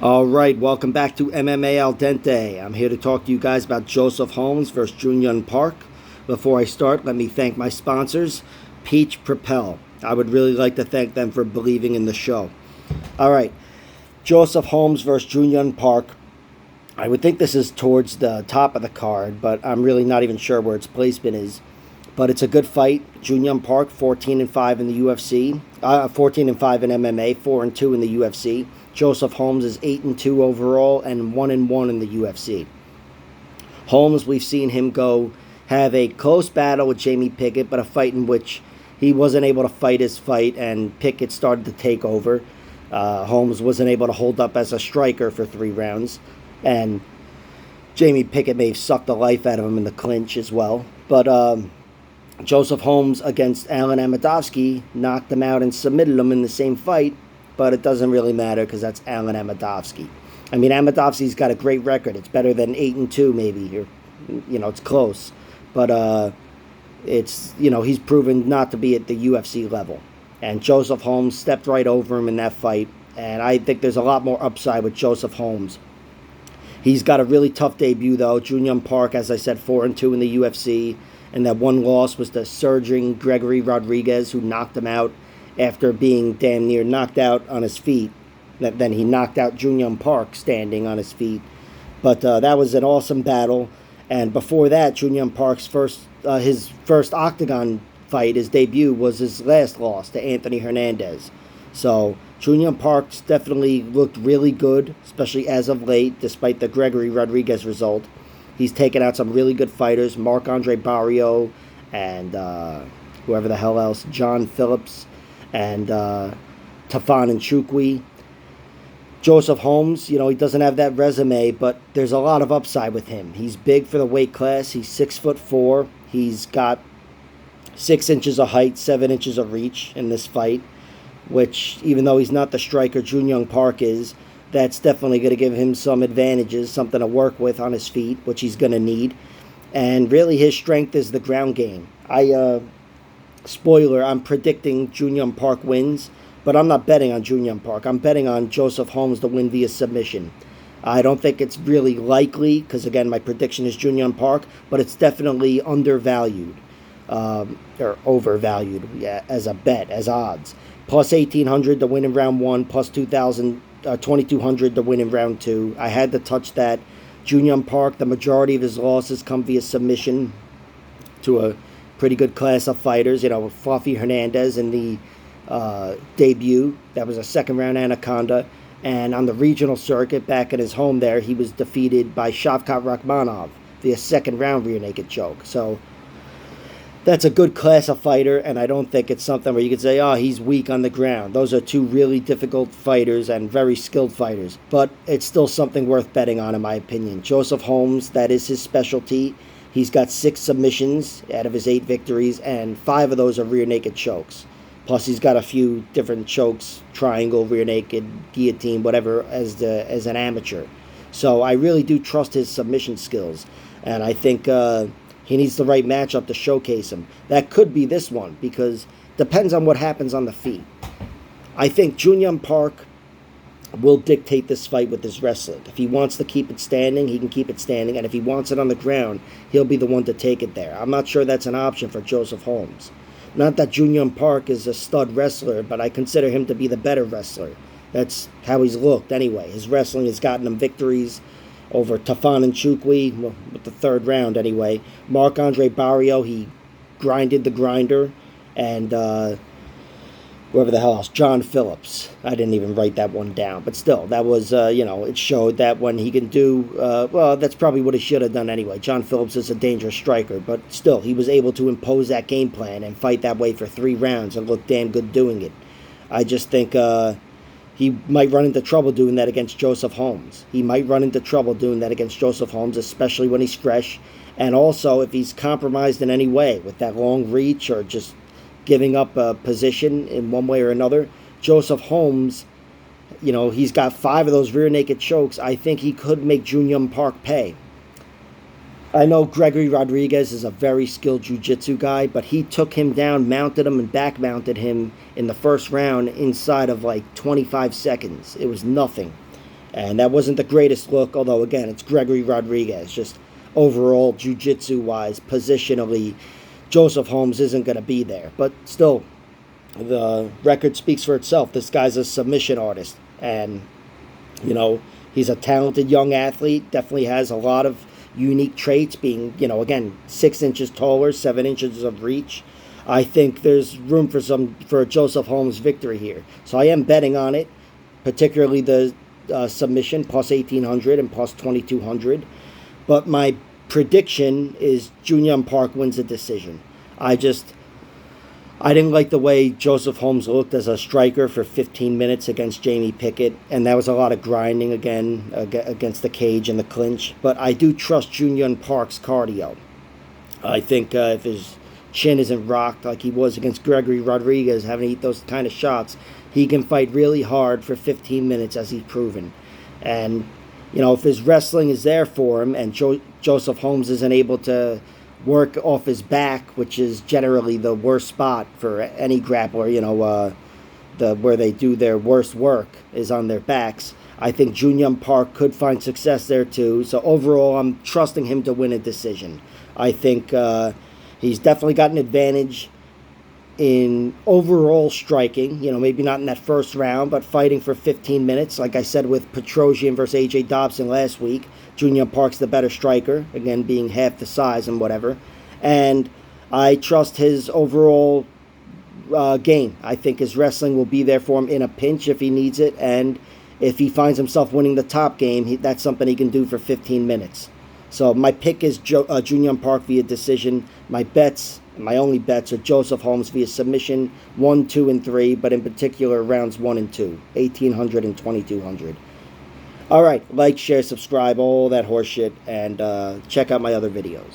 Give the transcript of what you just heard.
All right, welcome back to MMA Al Dente. I'm here to talk to you guys about Joseph Holmes versus Junhyun Park. Before I start, let me thank my sponsors, Peach Propel. I would really like to thank them for believing in the show. All right, Joseph Holmes versus Junhyun Park. I would think this is towards the top of the card, but I'm really not even sure where its placement is. But it's a good fight. Junhyun Park, 14-5 in the UFC, 14-5 in MMA, 4-2 in the UFC. Joseph Holmes is 8-2 overall and 1-1 in the UFC. Holmes, we've seen him go have a close battle with Jamie Pickett, but a fight in which he wasn't able to fight his fight, and Pickett started to take over. Holmes wasn't able to hold up as a striker for 3 rounds, and Jamie Pickett may have sucked the life out of him in the clinch as well. But Joseph Holmes against Alan Amedovski knocked him out and submitted him in the same fight, but it doesn't really matter because that's Alan Amedovski. I mean, Amedovski's got a great record. It's better than 8-2 maybe, or it's close, but it's he's proven not to be at the UFC level. And Joseph Holmes stepped right over him in that fight, and I think there's a lot more upside with Joseph Holmes. He's got a really tough debut though. Junhyun Park, as I said, 4-2 in the UFC. And that one loss was the surging Gregory Rodriguez, who knocked him out after being damn near knocked out on his feet. Then he knocked out Junhyun Park standing on his feet. But that was an awesome battle. And before that, Junhyun Park's his first octagon fight, his debut, was his last loss to Anthony Hernandez. So Junhyun Park's definitely looked really good, especially as of late, despite the Gregory Rodriguez result. He's taken out some really good fighters, Marc-Andre Barrio and whoever the hell else, John Phillips and Tafan Nchukwi. Joseph Holmes, he doesn't have that resume, but there's a lot of upside with him. He's big for the weight class. He's 6'4". He's got 6 inches of height, 7 inches of reach in this fight, which, even though he's not the striker Junhyun Park is, that's definitely going to give him some advantages, something to work with on his feet, which he's going to need. And really his strength is the ground game. Spoiler, I'm predicting Junhyun Park wins, but I'm not betting on Junhyun Park. I'm betting on Joseph Holmes to win via submission. I don't think it's really likely, because again, my prediction is Junhyun Park, but it's definitely undervalued, or overvalued, as a bet, as odds. Plus 1,800 to win in round 1, plus 2,200 to win in round 2. I had to touch that. Junhyun Park, the majority of his losses come via submission to a pretty good class of fighters. Fluffy Hernandez in the debut, that was a second round anaconda. And on the regional circuit, back at his home there, he was defeated by Shavkat Rakhmonov via second round rear naked choke. So that's a good class of fighter, and I don't think it's something where you could say, oh, he's weak on the ground. Those are 2 really difficult fighters and very skilled fighters. But it's still something worth betting on, in my opinion. Joseph Holmes, that is his specialty. He's got 6 submissions out of his 8 victories, and 5 of those are rear naked chokes. Plus, he's got a few different chokes, triangle, rear naked, guillotine, whatever, as an amateur. So I really do trust his submission skills, and I think he needs the right matchup to showcase him. That could be this one, because depends on what happens on the feet. I think Junhyun Park will dictate this fight with his wrestling. If he wants to keep it standing, he can keep it standing, and if he wants it on the ground, he'll be the one to take it there. I'm not sure that's an option for Joseph Holmes. Not that Junhyun Park is a stud wrestler, but I consider him to be the better wrestler. That's how he's looked anyway. His wrestling has gotten him victories over Tafan Nchukwi, with the 3rd round anyway. Marc-Andre Barrio, he grinded the grinder. And whoever the hell else, John Phillips. I didn't even write that one down. But still, that was, it showed that when he can do, that's probably what he should have done anyway. John Phillips is a dangerous striker. But still, he was able to impose that game plan and fight that way for 3 rounds and look damn good doing it. I just think he might run into trouble doing that against Joseph Holmes. He might run into trouble doing that against Joseph Holmes, especially when he's fresh. And also, if he's compromised in any way with that long reach or just giving up a position in one way or another, Joseph Holmes, he's got 5 of those rear naked chokes. I think he could make Junhyun Park pay. I know Gregory Rodriguez is a very skilled jiu-jitsu guy, but he took him down, mounted him, and back-mounted him in the first round inside of like 25 seconds. It was nothing. And that wasn't the greatest look, although, again, it's Gregory Rodriguez. Just overall, jiu-jitsu-wise, positionally, Joseph Holmes isn't going to be there. But still, the record speaks for itself. This guy's a submission artist. And, he's a talented young athlete. Definitely has a lot of unique traits, being, again, 6 inches taller, 7 inches of reach. I think there's room for a Joseph Holmes victory here. So I am betting on it, particularly the submission, plus 1,800 and plus 2,200. But my prediction is Jun Yong Park wins the decision. I didn't like the way Joseph Holmes looked as a striker for 15 minutes against Jamie Pickett, and that was a lot of grinding again against the cage and the clinch. But I do trust Jun Yong Park's cardio. I think if his chin isn't rocked like he was against Gregory Rodriguez, having to eat those kind of shots, he can fight really hard for 15 minutes, as he's proven. And, if his wrestling is there for him and Joseph Holmes isn't able to work off his back, which is generally the worst spot for any grappler, where they do their worst work is on their backs, I think Jun Yong Park could find success there too. So overall, I'm trusting him to win a decision. I think he's definitely got an advantage in overall striking, maybe not in that first round, but fighting for 15 minutes. Like I said with Petrosian versus A.J. Dobson last week, Jun Yong Park's the better striker, again, being half the size and whatever. And I trust his overall game. I think his wrestling will be there for him in a pinch if he needs it, and if he finds himself winning the top game, that's something he can do for 15 minutes. So my pick is Jun Yong Park via decision. My only bets are Joseph Holmes via submission, 1, 2, and 3, but in particular rounds 1 and 2, 1,800 and 2,200. All right, like, share, subscribe, all that horseshit, and check out my other videos.